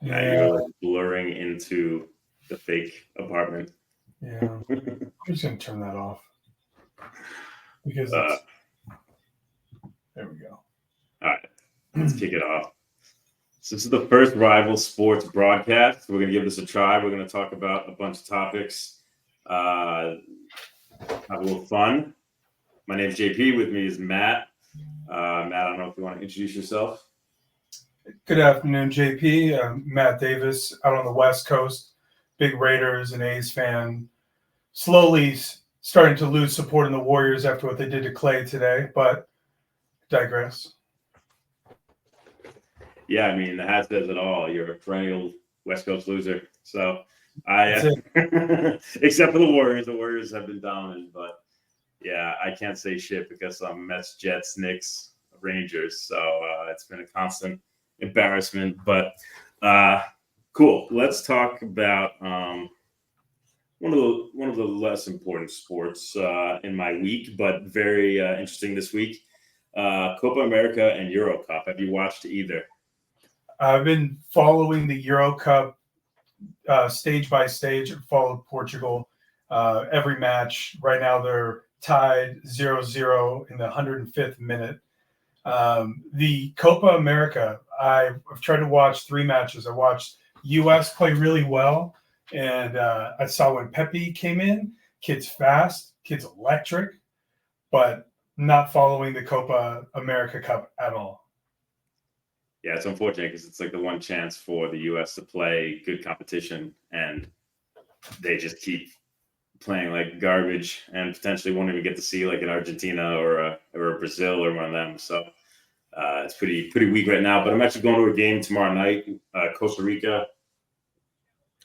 Now Yeah, you're like blurring into the fake apartment. yeah. I'm just gonna turn that off because Uh, there we go. all right, let's kick it off. So this is the first Rival Sports broadcast. We're going to give this a try. We're going to talk about a bunch of topics, have a little fun. My name is JP. With me is Matt. Matt, I don't know if you want to introduce yourself. Good afternoon, JP. I'm Matt Davis out on the West Coast. Big Raiders and A's fan. Slowly starting to lose support in the Warriors after what they did to Clay today, but digress. Yeah, I mean, the hat says it all. You're a perennial West Coast loser. So That's it. except for the Warriors have been dominant, but yeah, I can't say shit because I'm Mets, Jets, Knicks, Rangers. So it's been a constant embarrassment, but cool. Let's talk about one of the less important sports in my week, but very interesting this week. Copa America and Euro Cup. Have you watched either? I've been following the Euro Cup stage by stage. Followed Portugal every match. Right now they're tied 0-0 in the 105th minute. The Copa America, I've tried to watch 3 matches. I watched U.S. play really well, and I saw when Pepe came in. Kid's fast, kid's electric, but not following the Copa America Cup at all. Yeah, it's unfortunate because it's like the one chance for the U.S. to play good competition, and they just keep playing like garbage, and potentially won't even get to see like an Argentina or a Brazil or one of them. So it's pretty weak right now. But I'm actually going to a game tomorrow night, Costa Rica.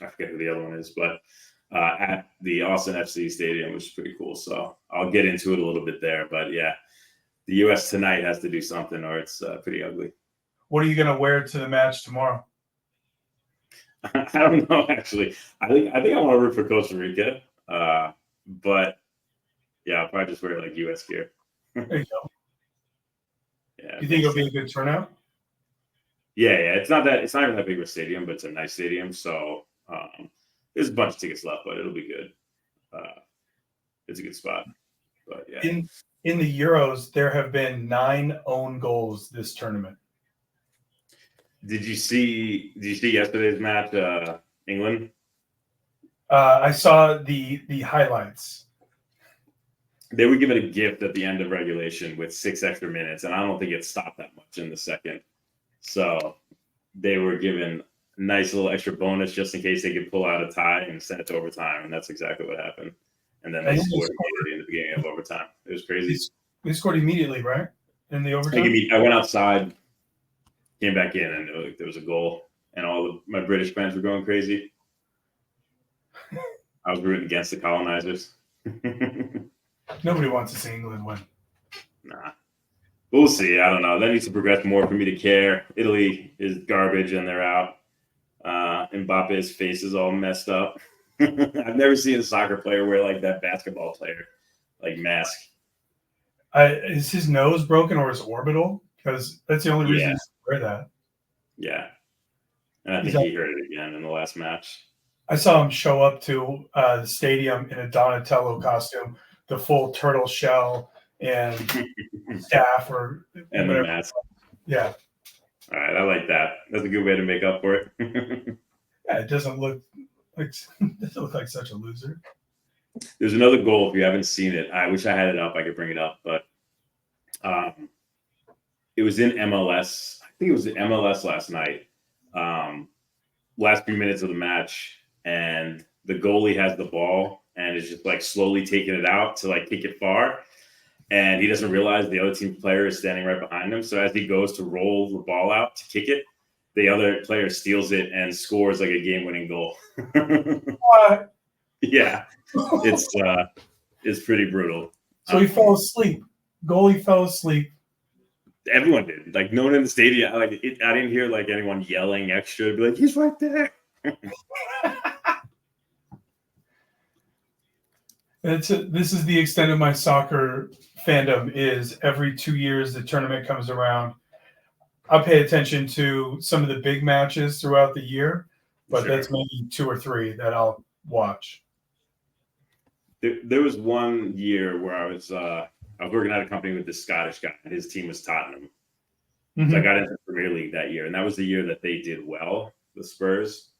I forget who the other one is, but at the Austin FC Stadium, which is pretty cool. So I'll get into it a little bit there. But yeah, the U.S. tonight has to do something, or it's pretty ugly. What are you going to wear to the match tomorrow? I don't know. Actually, I think I want to root for Costa Rica, but yeah, I'll probably just wear like U.S. gear. There you go. Yeah. Do you think it'll be a good turnout? Yeah. It's not even that big of a stadium, but it's a nice stadium. So there's a bunch of tickets left, but it'll be good. It's a good spot. But yeah. In the Euros, there have been 9 own goals this tournament. Did you see yesterday's match, England? I saw the highlights. They were given a gift at the end of regulation with 6 extra minutes, and I don't think it stopped that much in the second. So they were given a nice little extra bonus just in case they could pull out a tie and send it to overtime, and that's exactly what happened. And then they scored immediately in the beginning of overtime. It was crazy. They scored immediately, right? In the overtime? I went outside, came back in, and there was a goal, and my British fans were going crazy. I was rooting against the colonizers. Nobody wants to see England win. Nah. We'll see. I don't know. That needs to progress more for me to care. Italy is garbage, and they're out. Mbappe's face is all messed up. I've never seen a soccer player wear like that basketball player, like mask. Is his nose broken or is orbital? Because that's the only reason he wear that. Yeah. And I think he hurt it again in the last match. I saw him show up to the stadium in a Donatello costume, the full turtle shell and staff or and whatever. The mask. Yeah. All right, I like that. That's a good way to make up for it. Yeah, it doesn't look like such a loser. There's another goal if you haven't seen it. I wish I had it up. I could bring it up, but it was in MLS. I think it was in MLS last night. Last few minutes of the match, and the goalie has the ball and is just like slowly taking it out to like kick it far. And he doesn't realize the other team player is standing right behind him. So as he goes to roll the ball out to kick it, the other player steals it and scores like a game-winning goal. What? Yeah, it's pretty brutal. So he fell asleep. Goalie fell asleep. Everyone did. Like no one in the stadium. I didn't hear like anyone yelling extra to be like, he's right there. This is the extent of my soccer fandom. Is every 2 years the tournament comes around, I pay attention to some of the big matches throughout the year, but Sure. that's maybe 2 or 3 that I'll watch. There was one year where I was working at a company with this Scottish guy, and his team was Tottenham. So I got into the Premier League that year, and that was the year that they did well, the Spurs.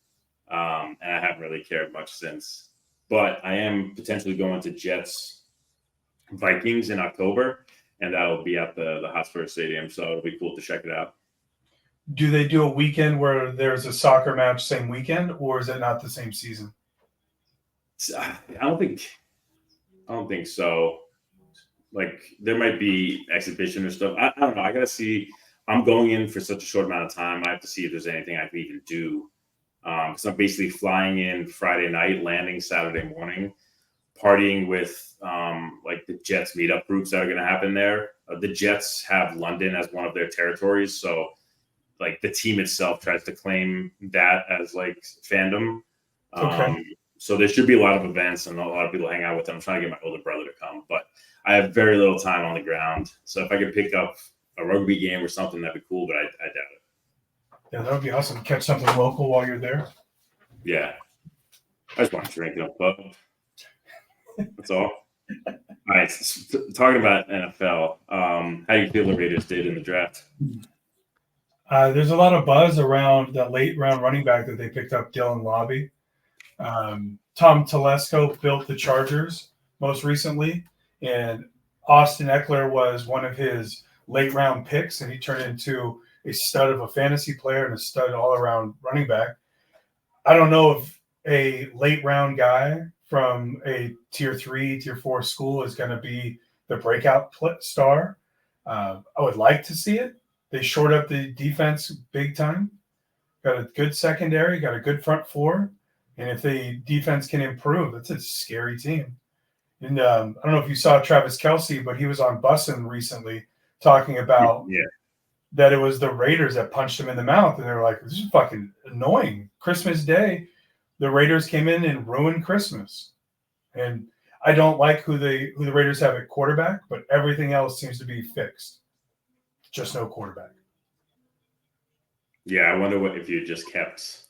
And I haven't really cared much since. But I am potentially going to Jets Vikings in October, and that'll be at the Hotspur Stadium, so it'll be cool to check it out. Do they do a weekend where there's a soccer match same weekend, or is it not the same season? I don't think so. Like there might be exhibition or stuff. I don't know. I gotta see. I'm going in for such a short amount of time. I have to see if there's anything I can even do. Because I'm basically flying in Friday night, landing Saturday morning, partying with like the Jets meetup groups that are going to happen there. The Jets have London as one of their territories, so like the team itself tries to claim that as like fandom. Okay. So there should be a lot of events and a lot of people hang out with them. I'm trying to get my older brother to come, but I have very little time on the ground. So if I could pick up a rugby game or something, that'd be cool, but I doubt it. Yeah, that would be awesome. Catch something local while you're there. Yeah. I just want to drink in a pub. That's all. All right. Talking about NFL, how do you feel the Raiders did in the draft? There's a lot of buzz around that late round running back that they picked up, Dylan Lobby. Tom Telesco built the Chargers most recently, and Austin Eckler was one of his late round picks, and he turned into a stud of a fantasy player and a stud all around running back. I don't know if a late round guy from a tier 3, tier 4 school is going to be the breakout star. I would like to see it. They shored up the defense big time. Got a good secondary, got a good front four. And if the defense can improve, that's a scary team. And I don't know if you saw Travis Kelce, but he was on Bussin' recently talking about that it was the Raiders that punched him in the mouth. And they were like, this is fucking annoying. Christmas Day, the Raiders came in and ruined Christmas. And I don't like who the Raiders have at quarterback, but everything else seems to be fixed. Just no quarterback. Yeah, I wonder if you just kept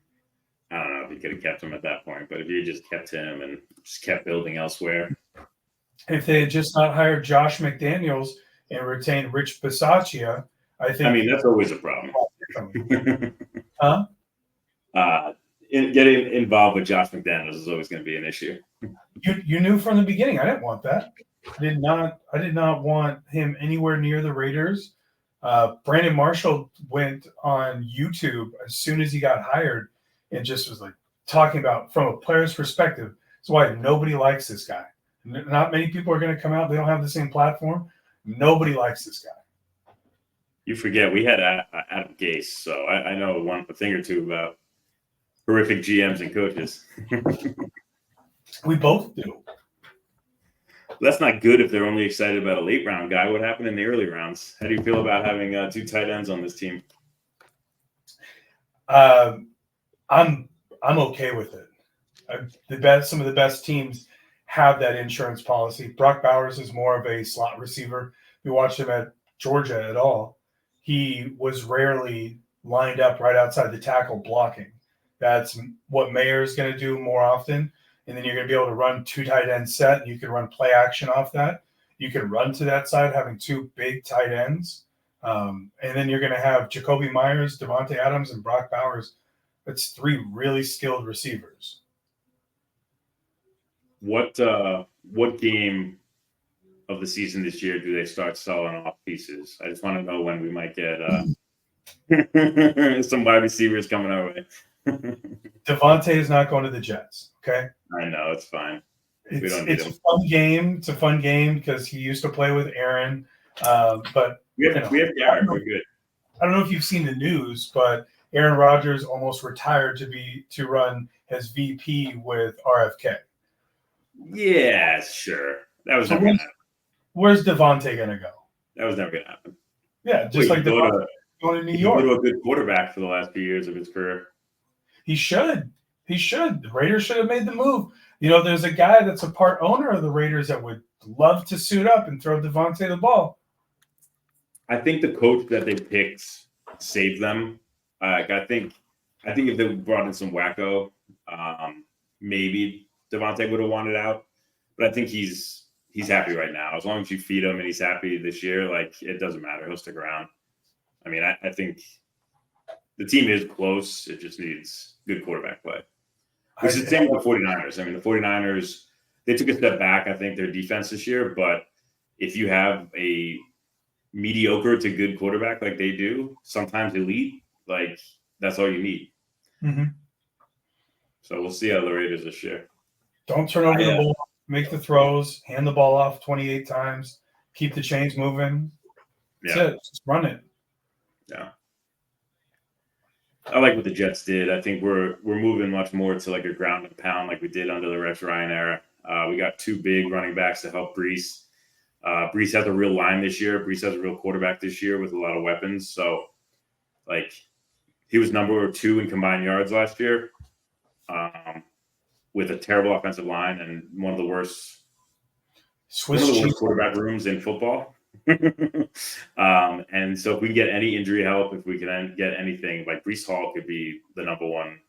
– I don't know if you could have kept him at that point, but if you just kept him and just kept building elsewhere. If they had just not hired Josh McDaniels and retained Rich Bisaccia, I think. I mean, that's always a problem. Huh? Getting involved with Josh McDaniels is always going to be an issue. You knew from the beginning. I didn't want that. I did not want him anywhere near the Raiders. Brandon Marshall went on YouTube as soon as he got hired and just was like talking about from a player's perspective. That's why nobody likes this guy. Not many people are going to come out. They don't have the same platform. Nobody likes this guy. You forget we had Adam Gase, so I know a thing or two about horrific GMs and coaches. We both do. That's not good if they're only excited about a late round guy. What happened in the early rounds? How do you feel about having 2 tight ends on this team? I'm okay with it. Some of the best teams have that insurance policy. Brock Bowers is more of a slot receiver. We watched him at Georgia at all. He was rarely lined up right outside the tackle blocking. That's what Mayer is going to do more often. And then you're going to be able to run 2 tight end set. And you can run play action off that. You can run to that side having 2 big tight ends. And then you're going to have Jacoby Myers, Devontae Adams, and Brock Bowers. That's 3 really skilled receivers. What game of the season this year do they start selling off pieces? I just want to know when we might get some wide receivers coming our way. Devontae is not going to the Jets. Okay. I know, it's fine. It's a fun game. It's a fun game because he used to play with Aaron. But we have Garrett. We're good. I don't know if you've seen the news, but Aaron Rodgers almost retired to run as VP with RFK. Yeah, sure. That was never going to happen. Where's Devontae going to go? That was never going to happen. Yeah, just like Devontae going to New York. He was a good quarterback for the last few years of his career. He should. The Raiders should have made the move. You know, there's a guy that's a part owner of the Raiders that would love to suit up and throw Devontae the ball. I think the coach that they picked save them. I think if they brought in some wacko, maybe Devontae would have wanted out. But I think he's happy right now. As long as you feed him and he's happy this year, like it doesn't matter. He'll stick around. I mean, I think the team is close. It just needs good quarterback play. Which is the same with the 49ers. I mean, the 49ers, they took a step back, I think, their defense this year. But if you have a mediocre to good quarterback like they do, sometimes elite, like that's all you need. Mm-hmm. So we'll see how the Raiders this year. Don't turn over the ball, make the throws, hand the ball off 28 times, keep the chains moving. That's it. Just run it. Yeah. I like what the Jets did. I think we're moving much more to like a ground and pound like we did under the Rex Ryan era. We got two big running backs to help Brees. Brees has a real line this year. Brees has a real quarterback this year with a lot of weapons. So, like, he was number 2 in combined yards last year with a terrible offensive line and one of the worst quarterback rooms in football. And so if we can get any injury help, if we can get anything, like Brees Hall could be the number 1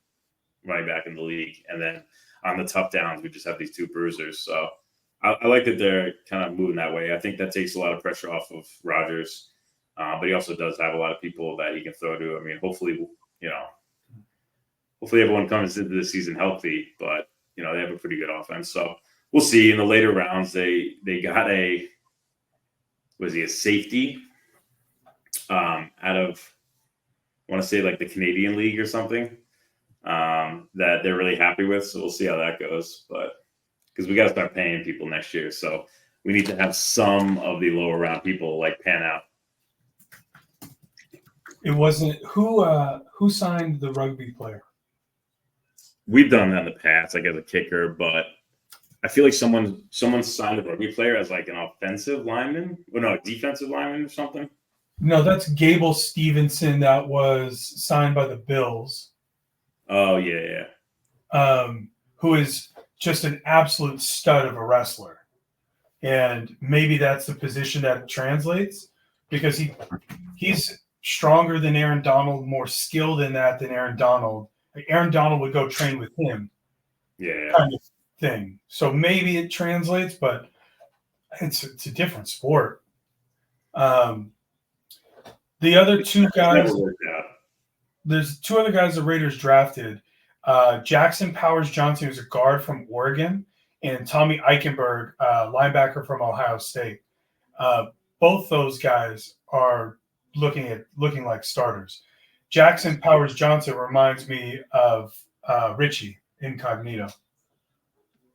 running back in the league. And then on the tough downs, we just have these 2 bruisers. So I like that they're kind of moving that way. I think that takes a lot of pressure off of Rodgers. But he also does have a lot of people that he can throw to. I mean, hopefully everyone comes into the season healthy, but they have a pretty good offense. So we'll see. In the later rounds, they got a safety out of, I want to say like the Canadian League or something that they're really happy with. So we'll see how that goes. But because we got to start paying people next year, so we need to have some of the lower round people like pan out. It wasn't who signed the rugby player. We've done that in the past, like as a kicker, but I feel like someone signed a rugby player as like an offensive lineman, or no, a defensive lineman or something. No, that's Gable Stevenson that was signed by the Bills. Oh yeah. Who is just an absolute stud of a wrestler, and maybe that's the position that translates because he's stronger than Aaron Donald, more skilled in that than Aaron Donald. Like Aaron Donald would go train with him. Yeah. Kind of thing. So maybe it translates, but it's a different sport. The other 2 guys, there's 2 other guys the Raiders drafted. Jackson Powers Johnson, who's a guard from Oregon, and Tommy Eichenberg, linebacker from Ohio State. Both those guys are looking like starters. Jackson Powers Johnson reminds me of Richie Incognito.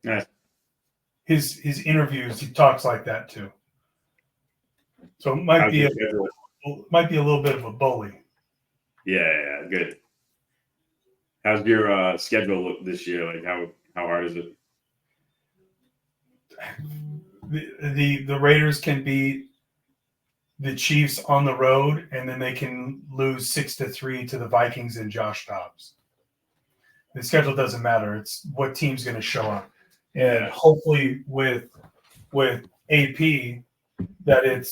Nice. His interviews, he talks like that too. So it might be a little bit of a bully. Yeah, good. How's your schedule look this year? Like how hard is it? The Raiders can beat the Chiefs on the road, and then they can lose 6-3 to the Vikings and Josh Dobbs. The schedule doesn't matter. It's what team's going to show up. And hopefully with AP, that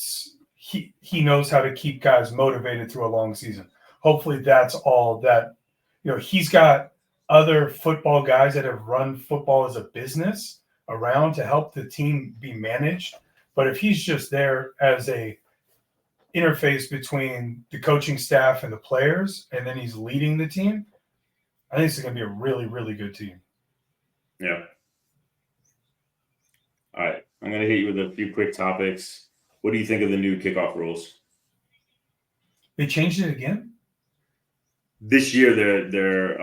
he knows how to keep guys motivated through a long season. Hopefully that's all that, he's got other football guys that have run football as a business around to help the team be managed. But if he's just there as a interface between the coaching staff and the players, and then he's leading the team, I think it's going to be a really, really good team. Yeah. All right. I'm going to hit you with a few quick topics. What do you think of the new kickoff rules? They changed it again? This year, they're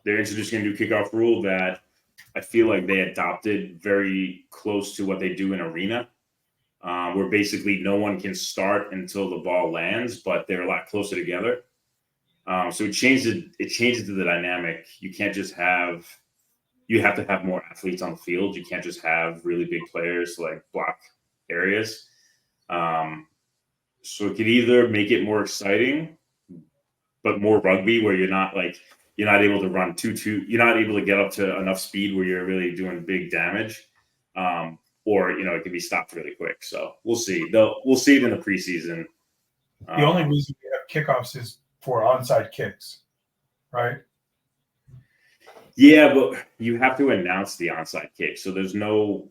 introducing a new kickoff rule that I feel like they adopted very close to what they do in arena, where basically no one can start until the ball lands, but they're a lot closer together. So it changes the dynamic. You can't just you have to have more athletes on the field. You can't just have really big players to like block areas. So it could either make it more exciting, but more rugby, where you're not able to run you're not able to get up to enough speed where you're really doing big damage. Or it can be stopped really quick. So we'll see. We'll see it in the preseason. The only reason we have kickoffs is for onside kicks, right? Yeah, but you have to announce the onside kick, so there's no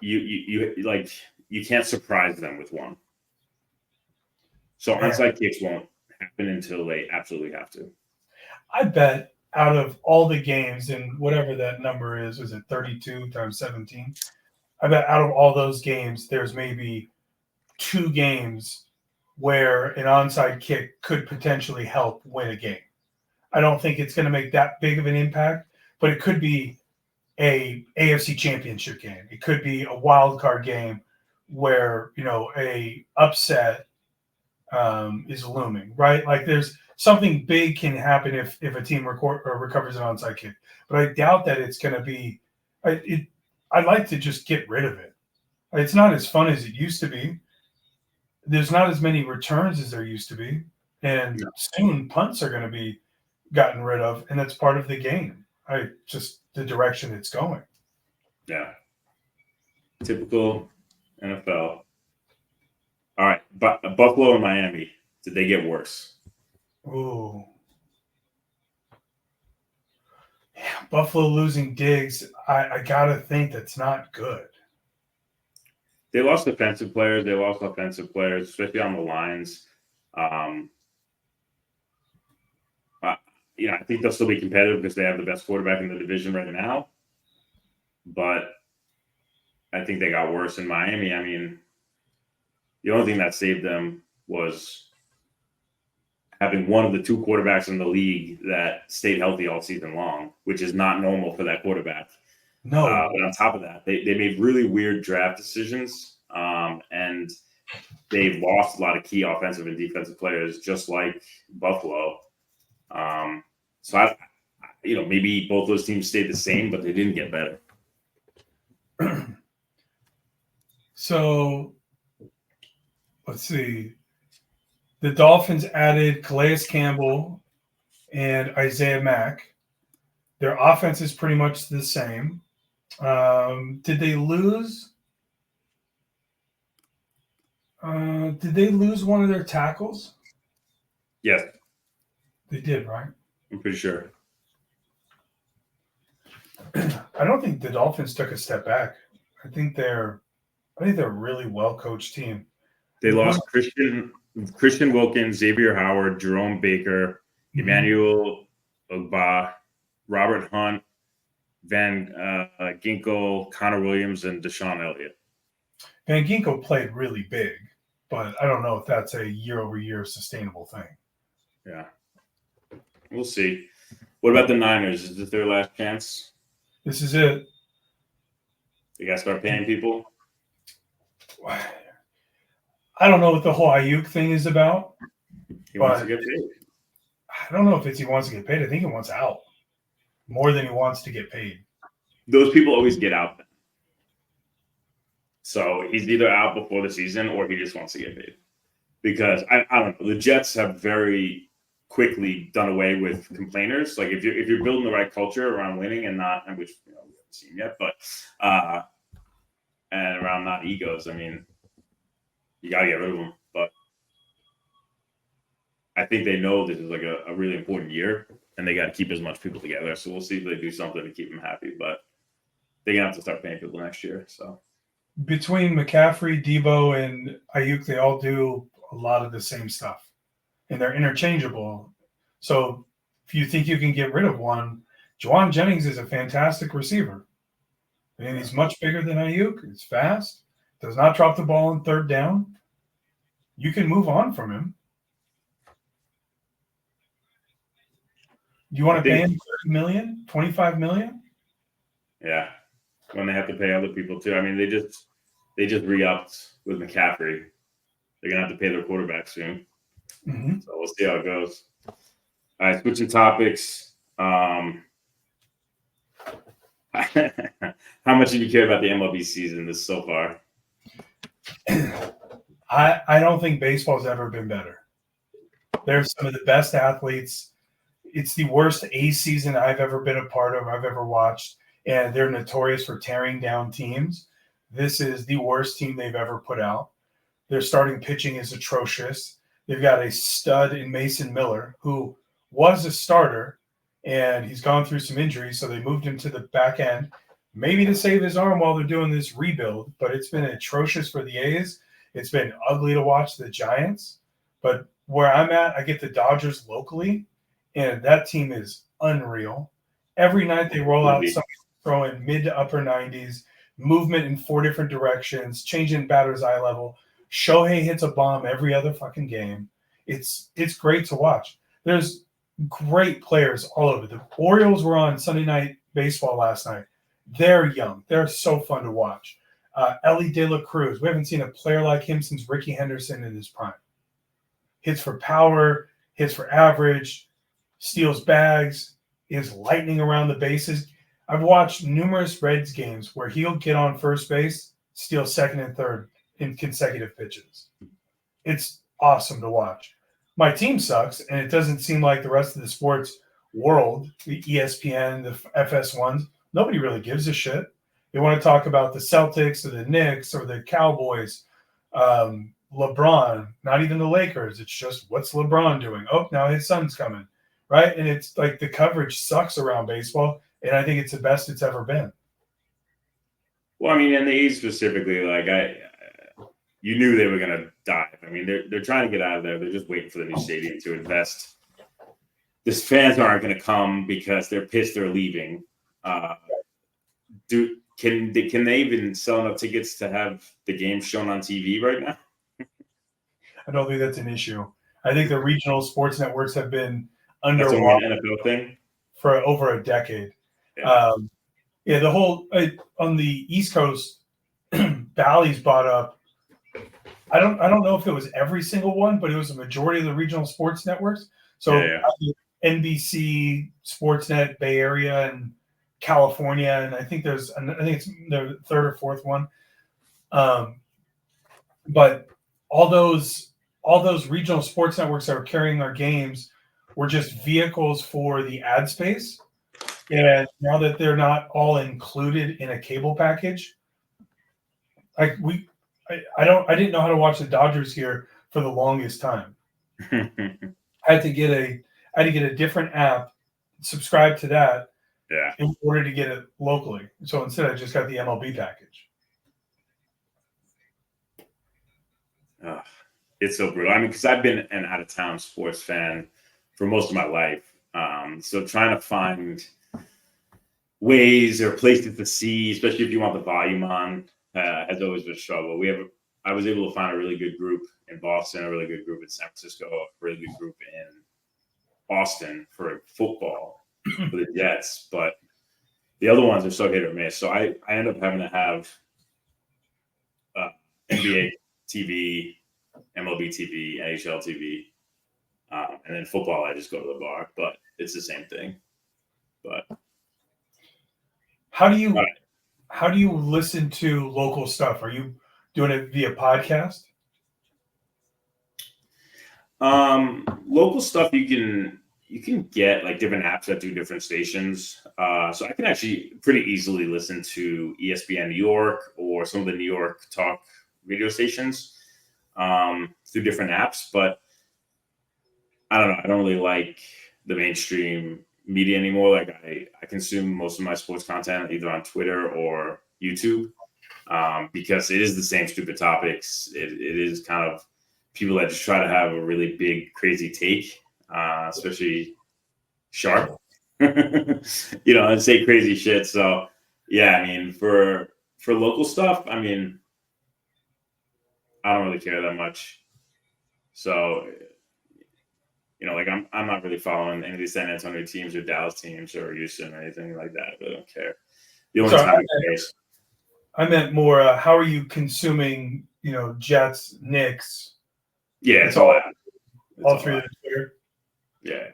you can't surprise them with one. So onside kicks won't happen until they absolutely have to. I bet out of all the games, and whatever that number is it 32 times 17? I bet out of all those games, there's maybe 2 games where an onside kick could potentially help win a game. I don't think it's going to make that big of an impact, but it could be a AFC championship game. It could be a wild card game where, a upset is looming, right? Like there's something big can happen if a team recovers an onside kick, but I doubt that it's going to be. I'd like to just get rid of it. It's not as fun as it used to be. There's not as many returns as there used to be, and soon punts are going to be gotten rid of, and that's part of the game. Just the direction it's going. Yeah. Typical NFL. All right, but Buffalo and Miami, did they get worse? Ooh. Yeah, Buffalo losing Diggs, I got to think that's not good. They lost defensive players. They lost offensive players, especially on the lines. I think they'll still be competitive because they have the best quarterback in the division right now. But I think they got worse in Miami. I mean, the only thing that saved them was having one of the 2 quarterbacks in the league that stayed healthy all season long, which is not normal for that quarterback. No. But on top of that, they made really weird draft decisions, and they've lost a lot of key offensive and defensive players, just like Buffalo. So maybe both those teams stayed the same, but they didn't get better. So let's see. The Dolphins added Calais Campbell and Isaiah Mack. Their offense is pretty much the same. Did they lose? Did they lose one of their tackles? Yes. They did, right? I'm pretty sure. I don't think the Dolphins took a step back. I think they're a really well-coached team. They lost Christian Wilkins, Xavier Howard, Jerome Baker, Emmanuel Ogba, Robert Hunt, Van Ginkel, Connor Williams, and Deshaun Elliott. Van Ginkel played really big, but I don't know if that's a year-over-year sustainable thing. Yeah. We'll see. What about the Niners? Is this their last chance? This is it. They got to start paying people? I don't know what the whole Ayuk thing is about. He wants to get paid. I don't know if he wants to get paid. I think he wants out more than he wants to get paid. Those people always get out. So he's either out before the season or he just wants to get paid. Because I don't know. The Jets have very quickly done away with complainers. Like if you're building the right culture around winning and not, which we haven't seen yet, but and around not egos, I mean, you got to get rid of them. But I think they know this is like a really important year, and they got to keep as much people together. So we'll see if they do something to keep them happy. But they're gonna have to start paying people next year. So between McCaffrey, Debo, and Ayuk, they all do a lot of the same stuff, and they're interchangeable. So if you think you can get rid of one, Juwan Jennings is a fantastic receiver. I mean, he's much bigger than Ayuk. He's fast. Does not drop the ball on third down. You can move on from him. Do you want to pay him $30 million, $25 million? Yeah, when they have to pay other people too. I mean, they just re-upped with McCaffrey. They're gonna have to pay their quarterback soon. Mm-hmm. So we'll see how it goes. All right, switching topics. How much did you care about the MLB season this so far? I don't think baseball's ever been better. They're some of the best athletes. It's the worst A season I've ever been a part of, I've ever watched, and they're notorious for tearing down teams. This is the worst team they've ever put out. Their starting pitching is atrocious. They've got a stud in Mason Miller, who was a starter, and he's gone through some injuries, so they moved him to the back end, maybe to save his arm while they're doing this rebuild. But it's been atrocious for the A's. It's been ugly to watch the Giants. But where I'm at, I get the Dodgers locally, and that team is unreal. Every night they roll out something throwing mid to upper 90s, movement in 4 different directions, changing batter's eye level. Shohei hits a bomb every other fucking game. It's great to watch. There's great players all over. The Orioles were on Sunday Night Baseball last night. They're young. They're so fun to watch. Ellie De La Cruz. We haven't seen a player like him since Ricky Henderson in his prime. Hits for power, hits for average, steals bags, is lightning around the bases. I've watched numerous Reds games where he'll get on first base, steal second and third in consecutive pitches. It's awesome to watch. My team sucks, and it doesn't seem like the rest of the sports world, the ESPN, the FS1s, nobody really gives a shit. They want to talk about the Celtics or the Knicks or the Cowboys, LeBron, not even the Lakers. It's just, what's LeBron doing? Oh, now his son's coming, right? And it's like the coverage sucks around baseball, and I think it's the best it's ever been. Well, I mean, and the A's specifically, like you knew they were going to dive. I mean, they're trying to get out of there. They're just waiting for the new stadium to invest. These fans aren't going to come because they're pissed they're leaving. Can they even sell enough tickets to have the game shown on TV right now? I don't think that's an issue. I think the regional sports networks have been underwater. That's an NFL thing for over a decade. Yeah, the whole on the East Coast, Bally's bought up. I don't know if it was every single one, but it was a majority of the regional sports networks. So NBC, Sportsnet, Bay Area, and California, and I think it's the third or fourth one. But all those regional sports networks that were carrying our games were just vehicles for the ad space. And now that they're not all included in a cable package, I didn't know how to watch the Dodgers here for the longest time. I had to get a different app, subscribe to that, in order to get it locally. So instead, I just got the MLB package. It's so brutal. I mean, because I've been an out-of-town sports fan for most of my life. So trying to find ways or places to see, especially if you want the volume on, has always been a struggle. I was able to find a really good group in Boston, a really good group in San Francisco, a really good group in Austin for football for the Jets, but the other ones are so hit or miss. So I end up having to have NBA TV, MLB TV, NHL TV, and then football. I just go to the bar, but it's the same thing. But how do you listen to local stuff? Are you doing it via podcast? Local stuff you can get like different apps that do different stations. So I can actually pretty easily listen to ESPN New York or some of the New York talk radio stations through different apps. But I don't know. I don't really like the mainstream media anymore. Like I consume most of my sports content either on Twitter or YouTube because it is the same stupid topics. It is kind of people that just try to have a really big, crazy take, especially sharp, and say crazy shit. So yeah, I mean, for local stuff, I mean, I don't really care that much. So, like I'm not really following any of these San Antonio teams or Dallas teams or Houston or anything like that. I don't care. The only time I meant more, how are you consuming, Jets, Knicks? Yeah, it's all through Twitter. Yeah.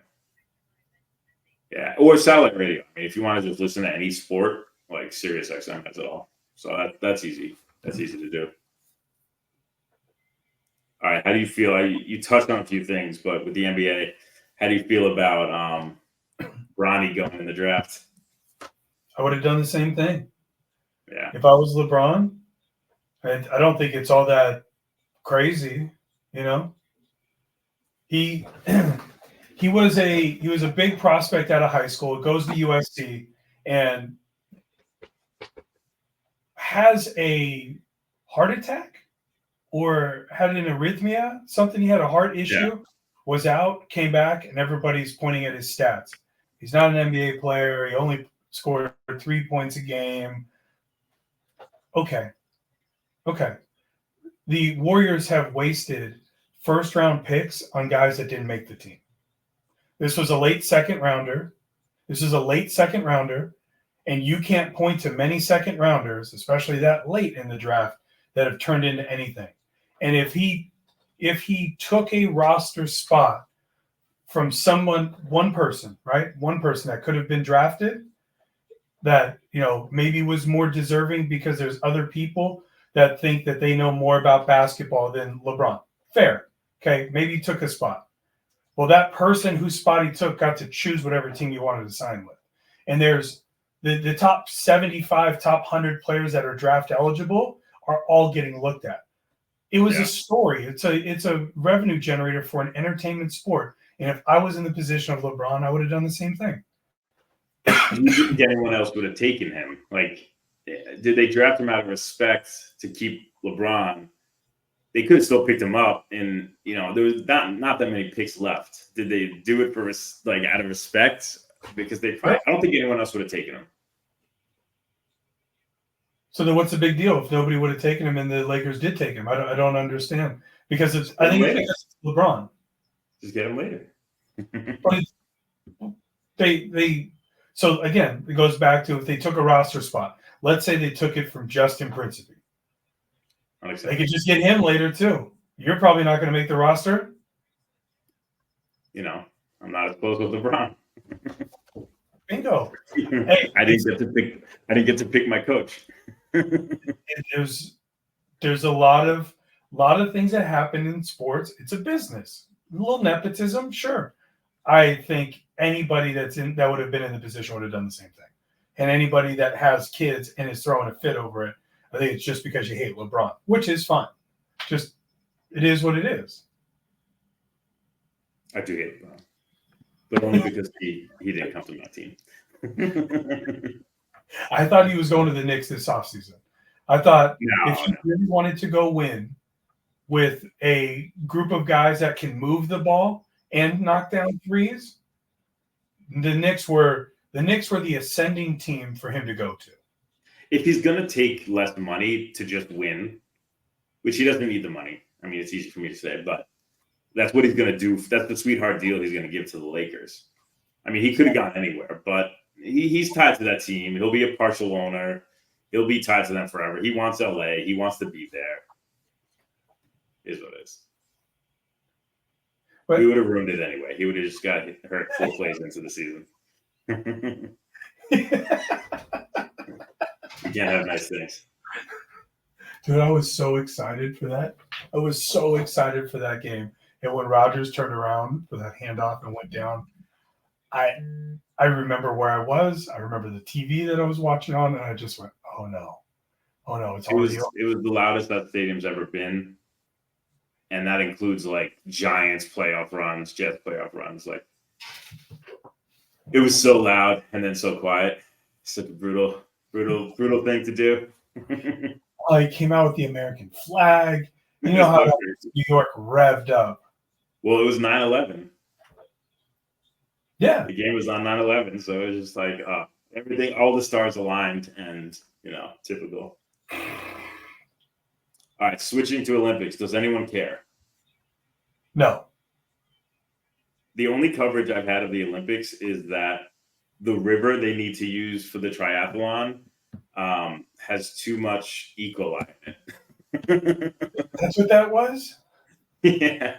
Yeah. Or satellite radio. I mean, if you want to just listen to any sport, like Sirius XM has it all. So that's easy. That's easy to do. All right. How do you feel? You touched on a few things, but with the NBA, how do you feel about Bronny going in the draft? I would have done the same thing. Yeah. If I was LeBron, I don't think it's all that crazy, He he was a big prospect out of high school. Goes to USC and has a heart attack or had an arrhythmia. Something, he had a heart issue. Was out, came back, and everybody's pointing at his stats. He's not an NBA player. He only scored 3 points a game. Okay. The Warriors have wasted first-round picks on guys that didn't make the team. This was a late second rounder. And you can't point to many second rounders, especially that late in the draft, that have turned into anything. And if he took a roster spot from one person that could have been drafted, that, maybe was more deserving because there's other people that think that they know more about basketball than LeBron. Fair. Okay. Maybe he took a spot. Well, that person whose spot he took got to choose whatever team you wanted to sign with. And there's the top 75, top 100 players that are draft eligible are all getting looked at. It was a story. It's a revenue generator for an entertainment sport. And if I was in the position of LeBron, I would have done the same thing. You didn't think anyone else would have taken him. Like, did they draft him out of respect to keep LeBron? They could have still picked him up, and there was not that many picks left. Did they do it for out of respect? Because I don't think anyone else would have taken him. So then, what's the big deal if nobody would have taken him and the Lakers did take him? I don't understand, because I think it's LeBron. Just get him later. But so again, it goes back to, if they took a roster spot. Let's say they took it from Justin Principe. They could just get him later too. You're probably not going to make the roster. I'm not as close with LeBron. Bingo. Hey, I didn't get to pick my coach. There's a lot of things that happen in sports. It's a business. A little nepotism, sure. I think anybody that would have been in the position would have done the same thing. And anybody that has kids and is throwing a fit over it, I think it's just because you hate LeBron, which is fine. Just, it is what it is. I do hate LeBron, but only because he didn't come to my team. I thought he was going to the Knicks this offseason. I thought if he really wanted to go win with a group of guys that can move the ball and knock down threes, the Knicks were the ascending team for him to go to. If he's going to take less money to just win, which he doesn't need the money. I mean, it's easy for me to say, but that's what he's going to do. That's the sweetheart deal he's going to give to the Lakers. I mean, he could have gone anywhere, but he's tied to that team. He'll be a partial owner. He'll be tied to them forever. He wants LA. He wants to be there. Is what it is. But he would have ruined it anyway. He would have just got hurt 4 plays into the season. You can't have nice things. Dude, I was so excited for that. I was so excited for that game. And when Rodgers turned around for that handoff and went down, I remember where I was. I remember the TV that I was watching on, and I just went, oh no, it's already over. It was the loudest that stadium's ever been. And that includes Giants playoff runs, Jets playoff runs. It was so loud and then so quiet. Such a brutal thing to do. He came out with the American flag. You know how New York revved up. Well, it was 9/11. Yeah. The game was on 9/11, so it was just everything, all the stars aligned, and typical. All right, switching to Olympics. Does anyone care? No. The only coverage I've had of the Olympics is that the river they need to use for the triathlon has too much E. coli in it. That's what that was? Yeah.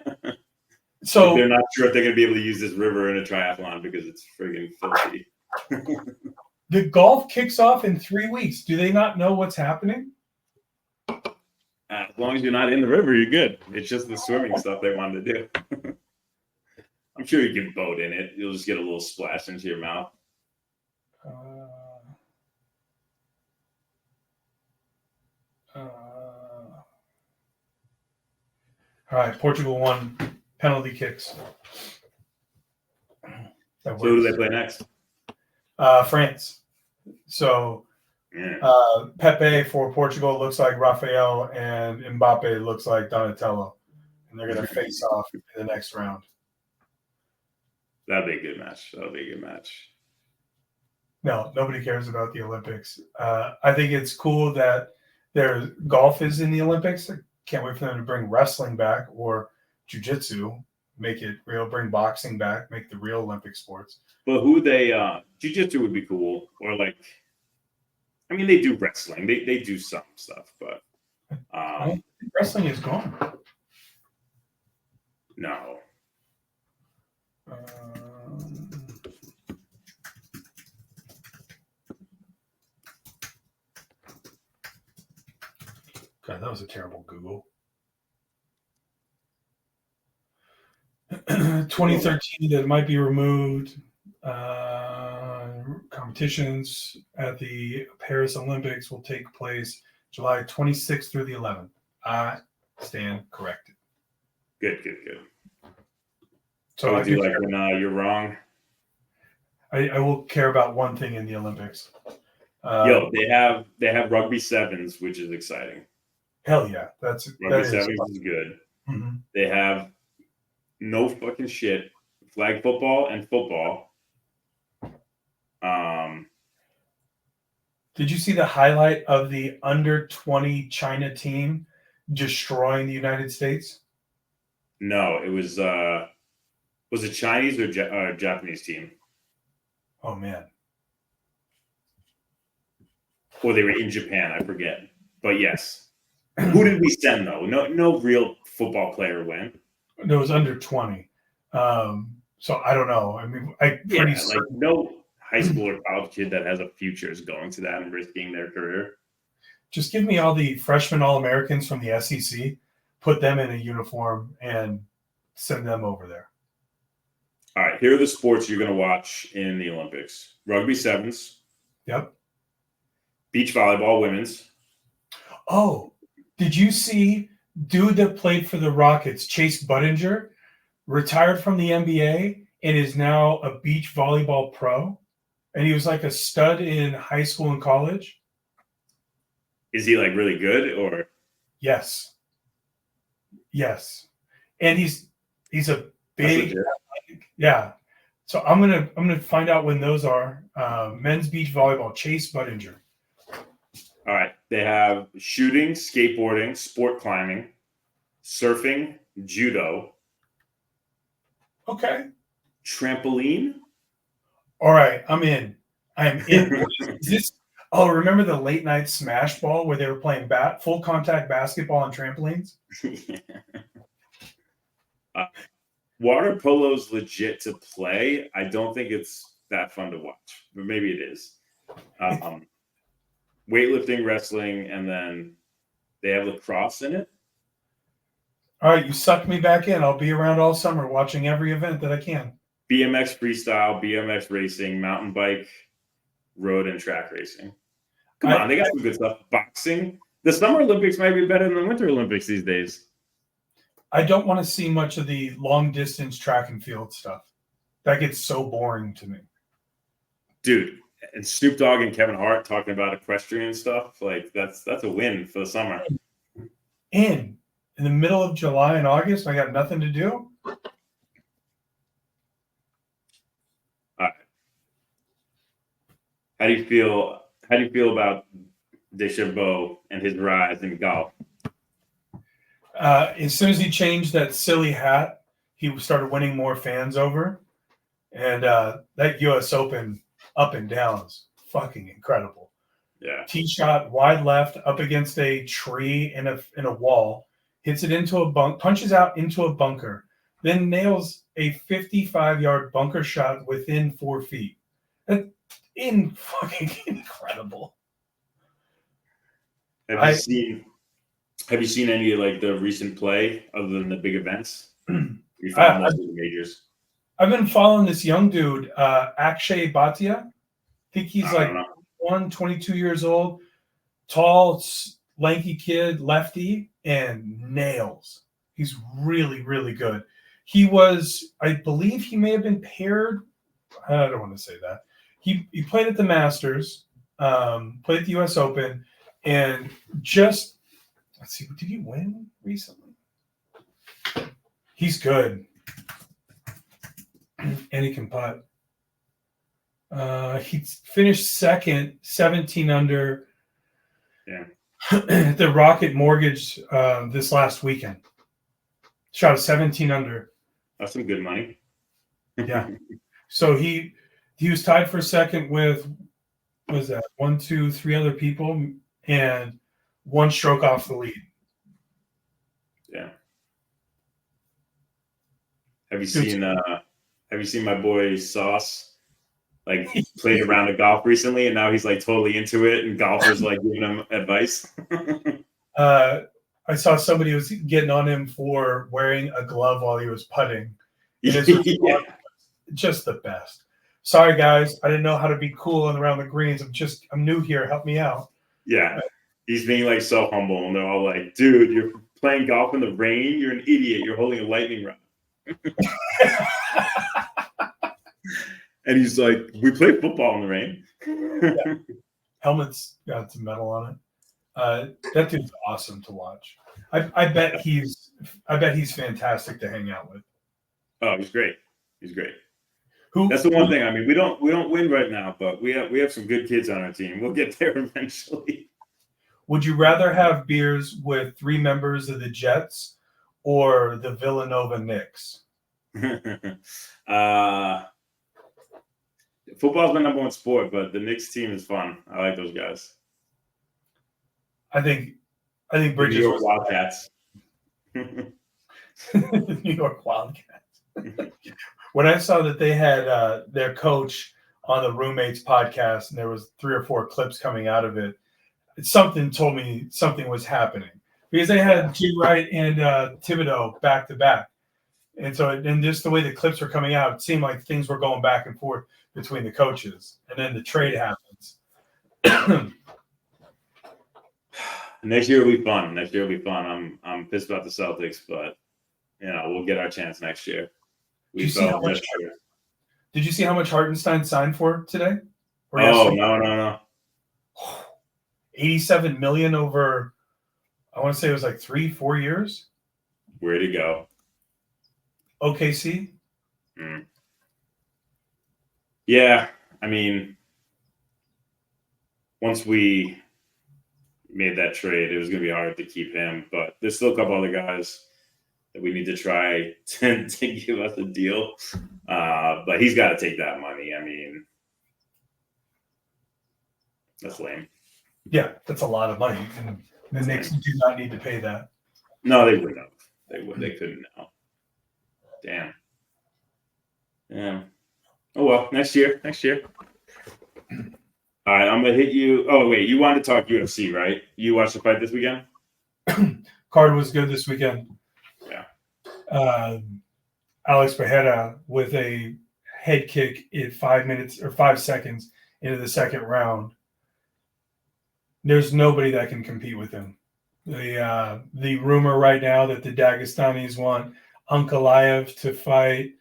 So they're not sure if they're going to be able to use this river in a triathlon because it's friggin' filthy. The golf kicks off in 3 weeks. Do they not know what's happening? As long as you're not in the river, you're good. It's just the swimming stuff they wanted to do. I'm sure you can boat in it. You'll just get a little splash into your mouth. All right, Portugal won penalty kicks. So who do they play next? France. So Pepe for Portugal looks like Rafael, and Mbappe looks like Donatello. And they're going to face off in the next round. That'll be a good match. No, nobody cares about the Olympics. I think it's cool that golf is in the Olympics. I can't wait for them to bring wrestling back or jiu-jitsu, make it real, bring boxing back, make the real Olympic sports. But jiu-jitsu would be cool. Or like, I mean, they do wrestling. They do some stuff, but wrestling is gone. No. God, that was a terrible Google. 2013, that might be removed. Competitions at the Paris Olympics will take place July 26th through the 11th. I stand corrected. Good. So I do like when you're wrong. I will care about one thing in the Olympics. They have rugby sevens, which is exciting. Hell yeah, rugby sevens is good. Mm-hmm. They have no fucking shit flag football and football. Did you see the highlight of the under 20 China team destroying the United States? No, it was it Chinese or Japanese team? Oh man. Or they were in Japan, I forget. But yes. Who did we send though? No real football player went. It was under 20. So I don't know. I mean, no high school or college kid that has a future is going to that and risking their career. Just give me all the freshman All-Americans from the SEC, put them in a uniform, and send them over there. All right, here are the sports you're going to watch in the Olympics. Rugby sevens. Yep. Beach volleyball women's. Oh, did you see dude that played for the Rockets, Chase Budinger, retired from the NBA and is now a beach volleyball pro? And he was like a stud in high school and college. Is he like really good or? Yes. And he's a big, yeah. So I'm gonna find out when those are. Men's beach volleyball, Chase Budinger. All right. They have shooting, skateboarding, sport climbing, surfing, judo. Okay. Trampoline. All right, I'm in. Remember the late night smash ball where they were playing full contact basketball on trampolines? Water polo's legit to play. I don't think it's that fun to watch, but maybe it is. Weightlifting, wrestling, and then they have lacrosse in it. All right, you sucked me back in. I'll be around all summer watching every event that I can. BMX freestyle, BMX racing, mountain bike, road and track racing. Come on, they got some good stuff. Boxing. The Summer Olympics might be better than the Winter Olympics these days. I don't want to see much of the long distance track and field stuff. That gets so boring to me. Dude, and Snoop Dogg and Kevin Hart talking about equestrian stuff, like that's a win for the summer. In the middle of July and August, I got nothing to do. How do you feel about DeChambeau and his rise in golf? As soon as he changed that silly hat, he started winning more fans over. And that U.S. Open up and down is fucking incredible. Yeah. Tee shot wide left up against a tree in a wall, hits it into a punches out into a bunker, then nails a 55-yard bunker shot within 4 feet. That's fucking incredible. Have you seen any of like the recent play other than the big events? You found most of the majors. I've been following this young dude, Akshay Bhatia. I think he's 22 years old, tall, lanky kid, lefty, and nails. He's really, really good. He was, I believe he may have been paired. I don't want to say that. He played at the Masters, played at the U.S. Open, and just, let's see, did he win recently? He's good. And he can putt. He finished second, 17 under. Yeah. The Rocket Mortgage this last weekend. Shot a 17 under. That's some good money. Yeah. So he was tied for second with, what was that, 1, 2, 3 other people, and 1 stroke off the lead. Yeah. Have you seen my boy Sauce? Like, played a round of golf recently, and now he's like totally into it, and golfers like giving him advice. I saw somebody was getting on him for wearing a glove while he was putting. Yeah. Just the best. Sorry, guys. I didn't know how to be cool and around the greens. I'm new here. Help me out. Yeah. He's being like so humble, and they're all like, dude, you're playing golf in the rain? You're an idiot. You're holding a lightning rod. And he's like, we play football in the rain. Yeah. Helmet's got some metal on it. That dude's awesome to watch. I bet he's fantastic to hang out with. Oh, he's great. He's great. That's the one thing. I mean, we don't win right now, but we have some good kids on our team. We'll get there eventually. Would you rather have beers with 3 members of the Jets or the Villanova Knicks? Football's my number 1 sport, but the Knicks team is fun. I like those guys. I think Bridges New York Wildcats. New York Wildcats. When I saw that they had their coach on the Roommates podcast, and there was 3 or 4 clips coming out of it, something told me something was happening because they had G. Wright and Thibodeau back to back, and just the way the clips were coming out, it seemed like things were going back and forth between the coaches, and then the trade happens. Next year will be fun. I'm pissed about the Celtics, but we'll get our chance next year. Did you see how much Hartenstein signed for today? No. $87 million over, I want to say it was like 3-4 years. Where'd he go? OKC. Yeah, I mean, once we made that trade, it was going to be hard to keep him, but there's still a couple other guys that we need to try to give us a deal. But he's got to take that money. I mean, that's lame. Yeah, that's a lot of money. And the Knicks do not need to pay that. No, they wouldn't have. They couldn't now. Damn. Yeah. Oh, well, next year. All right, I'm going to hit you. Oh, wait, you wanted to talk UFC, right? You watched the fight this weekend? Card was good this weekend. Yeah. Alex Pereira with a head kick in 5 seconds into the second round. There's nobody that can compete with him. The rumor right now that the Dagestanis want Ankalaev to fight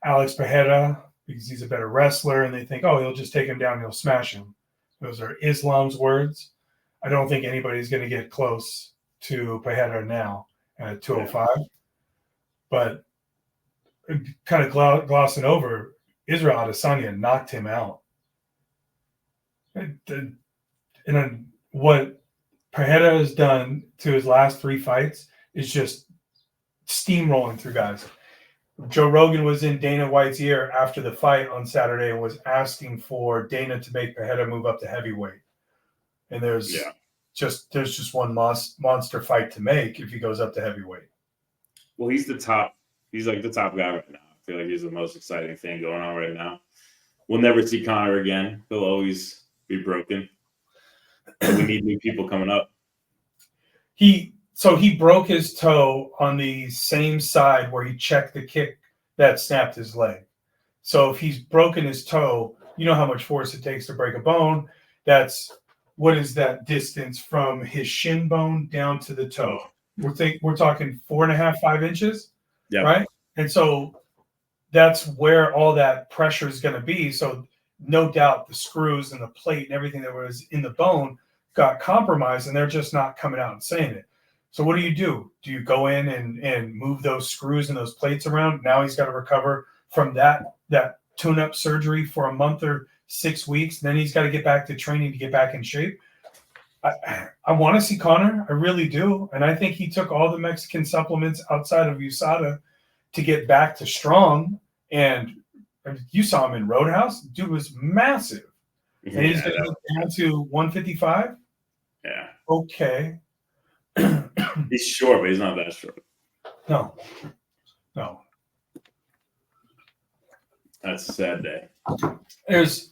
Alex Pereira because he's a better wrestler, and they think, oh, he'll just take him down, he'll smash him. Those are Islam's words. I don't think anybody's going to get close to Pereira now at 205. Yeah. But kind of glossing over, Israel Adesanya knocked him out. And what Pereira has done to his last 3 fights is just steamrolling through guys. Joe Rogan was in Dana White's ear after the fight on Saturday and was asking for Dana to make Pereira move up to heavyweight. And there's just one monster fight to make if he goes up to heavyweight. Well, he's the top. He's like the top guy right now. I feel like he's the most exciting thing going on right now. We'll never see Conor again. He'll always be broken. But we need new people coming up. He broke his toe on the same side where he checked the kick that snapped his leg. So if he's broken his toe, you know how much force it takes to break a bone. What is that distance from his shin bone down to the toe? We're talking 4.5, 5 inches, right? And so that's where all that pressure is going to be. So no doubt the screws and the plate and everything that was in the bone got compromised, and they're just not coming out and saying it. So what do? Do you go in and move those screws and those plates around? Now he's got to recover from that tune-up surgery for a month or 6 weeks. Then he's got to get back to training to get back in shape. I want to see Connor. I really do. And I think he took all the Mexican supplements outside of USADA to get back to strong. And you saw him in Roadhouse. Dude was massive. And he's going to get down to 155? Yeah. Okay. He's short, but he's not that short. No. That's a sad day. There's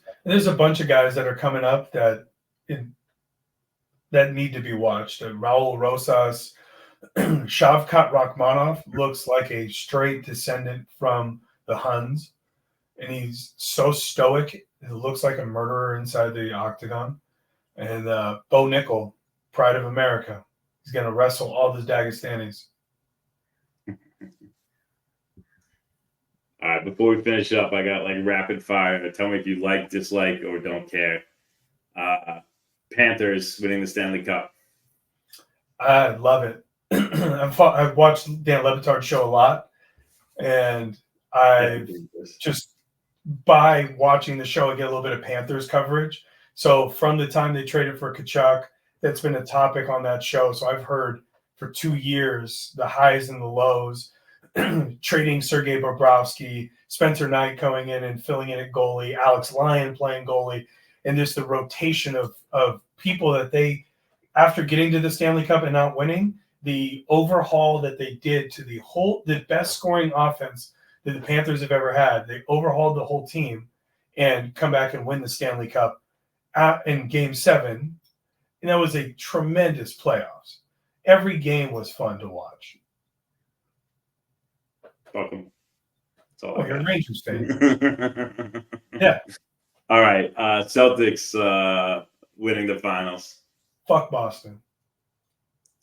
a bunch of guys that are coming up that need to be watched. Raul Rosas, Shavkat Rakhmonov looks like a straight descendant from the Huns, and he's so stoic. It looks like a murderer inside the octagon. And Bo Nickel, Pride of America, he's going to wrestle all the Dagestanis. All right, before we finish up, I got like rapid fire. Tell me if you like, dislike, or don't care. Panthers winning the Stanley Cup. I love it. I've watched Dan Le Batard's show a lot, and I just by watching the show, I get a little bit of Panthers coverage. So from the time they traded for Kachuk, that's been a topic on that show. So I've heard for 2 years the highs and the lows, trading Sergei Bobrovsky, Spencer Knight coming in and filling in at goalie, Alex Lyon playing goalie, and just the rotation of people that they, after getting to the Stanley Cup and not winning, the overhaul that they did to the best scoring offense that the Panthers have ever had. They overhauled the whole team and come back and win the Stanley Cup in Game 7. And that was a tremendous playoffs. Every game was fun to watch. Welcome. You're a Rangers fan. Yeah. All right. Celtics winning the finals. Fuck Boston.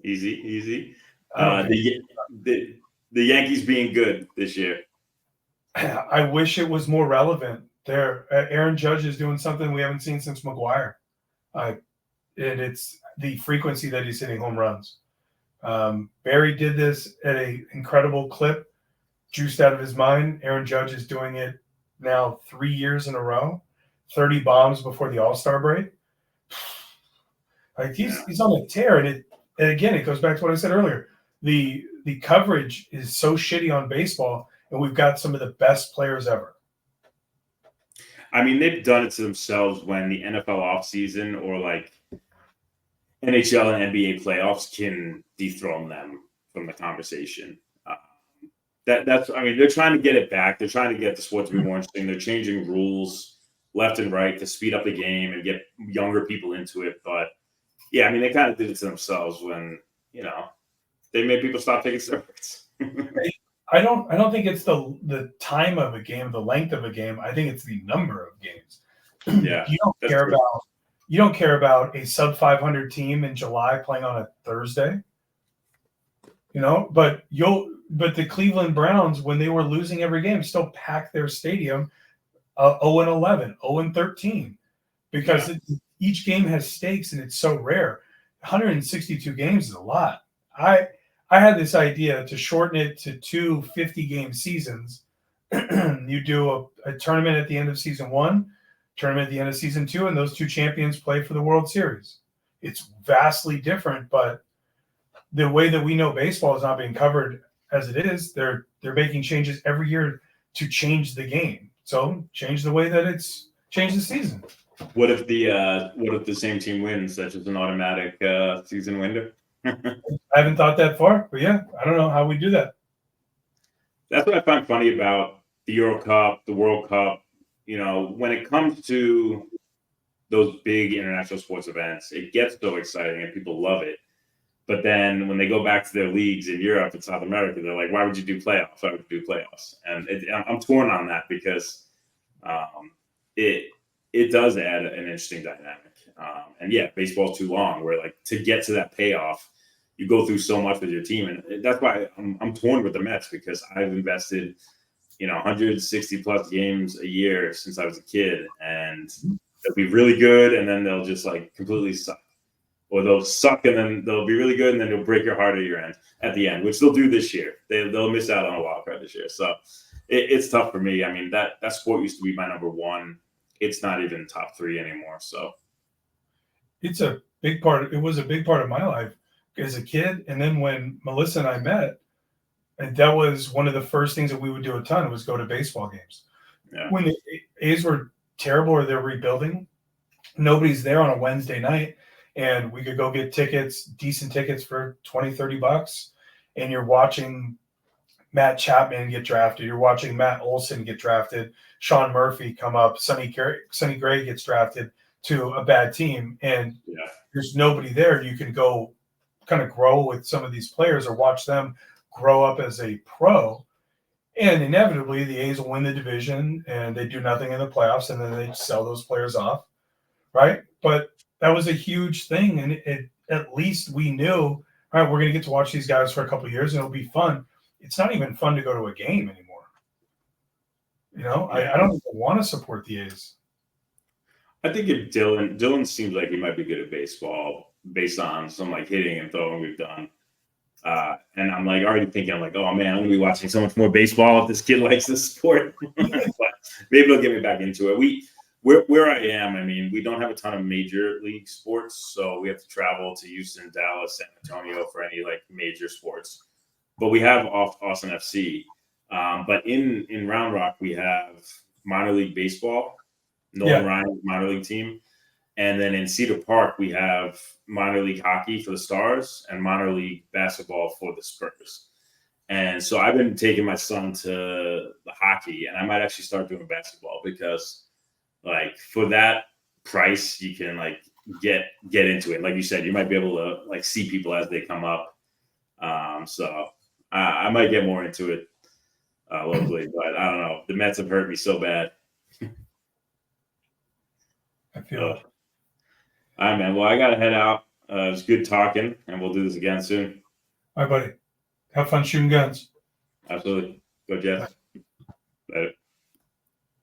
Easy. The Yankees being good this year. I wish it was more relevant. Aaron Judge is doing something we haven't seen since McGuire. And it's the frequency that he's hitting home runs. Barry did this at an incredible clip, juiced out of his mind. Aaron Judge is doing it now 3 years in a row, 30 bombs before the All-Star break. Like he's on a tear, and again it goes back to what I said earlier. The coverage is so shitty on baseball, and we've got some of the best players ever. I mean, they've done it to themselves when the NFL offseason or like NHL and NBA playoffs can dethrone them from the conversation. That's they're trying to get it back. They're trying to get the sport to be more interesting. They're changing rules left and right to speed up the game and get younger people into it. But yeah, they kind of did it to themselves when, they made people stop taking steroids. I don't think it's the time of a game, the length of a game. I think it's the number of games. Yeah. You don't care about a sub 500 team in July playing on a Thursday. But the Cleveland Browns, when they were losing every game, still packed their stadium 0-11, 0-13, because each game has stakes and it's so rare. 162 games is a lot. I had this idea to shorten it to 2 50-game seasons. You do a tournament at the end of season 1, tournament at the end of season 2, and those 2 champions play for the World Series. It's vastly different, but the way that we know baseball is not being covered as it is. They're making changes every year to change the game. So change the way that it's changed the season. What if the same team wins, such as an automatic season winner? I haven't thought that far, but yeah, I don't know how we do that. That's what I find funny about the Euro Cup, the World Cup. When it comes to those big international sports events, it gets so exciting and people love it. But then when they go back to their leagues in Europe and South America, they're like, why would you do playoffs? Why would you do playoffs? And I'm torn on that because it does add an interesting dynamic. And yeah, baseball's too long. Where like to get to that payoff, you go through so much with your team, and that's why I'm torn with the Mets because I've invested, 160 plus games a year since I was a kid, and they'll be really good, and then they'll just like completely suck, or they'll suck and then they'll be really good, and then they'll break your heart at the end, which they'll do this year. They'll miss out on a wild card this year, so it's tough for me. I mean, that sport used to be my number one. It's not even top three anymore. So it's a big part. It was a big part of my life as a kid, and then when Melissa and I met, and that was one of the first things that we would do a ton was go to baseball games. yeah, When the A's were terrible or they're rebuilding, nobody's there on a Wednesday night, and we could go get tickets, decent tickets for $20-$30, and you're watching Matt Chapman get drafted. You're watching Matt Olson get drafted. Sean Murphy come up. Sonny Gray gets drafted to a bad team, and yeah. there's nobody there. You can go kind of grow with some of these players or watch them grow up as a pro. And inevitably, the A's will win the division, and they do nothing in the playoffs, and then they sell those players off, right? But that was a huge thing, and at least we knew, all right, we're going to get to watch these guys for a couple of years, and it'll be fun. It's not even fun to go to a game anymore. Yeah. I don't even want to support the A's. I think if Dylan seems like he might be good at baseball based on some like hitting and throwing we've done. And I'm like already thinking, I'm like, oh man, I'm gonna be watching so much more baseball if this kid likes this sport. But maybe it'll get me back into it. Where I am, I mean, we don't have a ton of major league sports, so we have to travel to Houston, Dallas, San Antonio for any like major sports. But we have Austin FC. But in Round Rock, we have minor league baseball, Nolan Ryan's minor league team. And then in Cedar Park, we have minor league hockey for the Stars and minor league basketball for the Spurs. And so I've been taking my son to the hockey, and I might actually start doing basketball because, like, for that price, you can like get into it. Like you said, you might be able to like see people as they come up. So I might get more into it locally, but I don't know. The Mets have hurt me so bad. I feel all right, man. Well, I got to head out. It was good talking, and we'll do this again soon. all right, buddy. Have fun shooting guns. Absolutely. Go Jets. Later.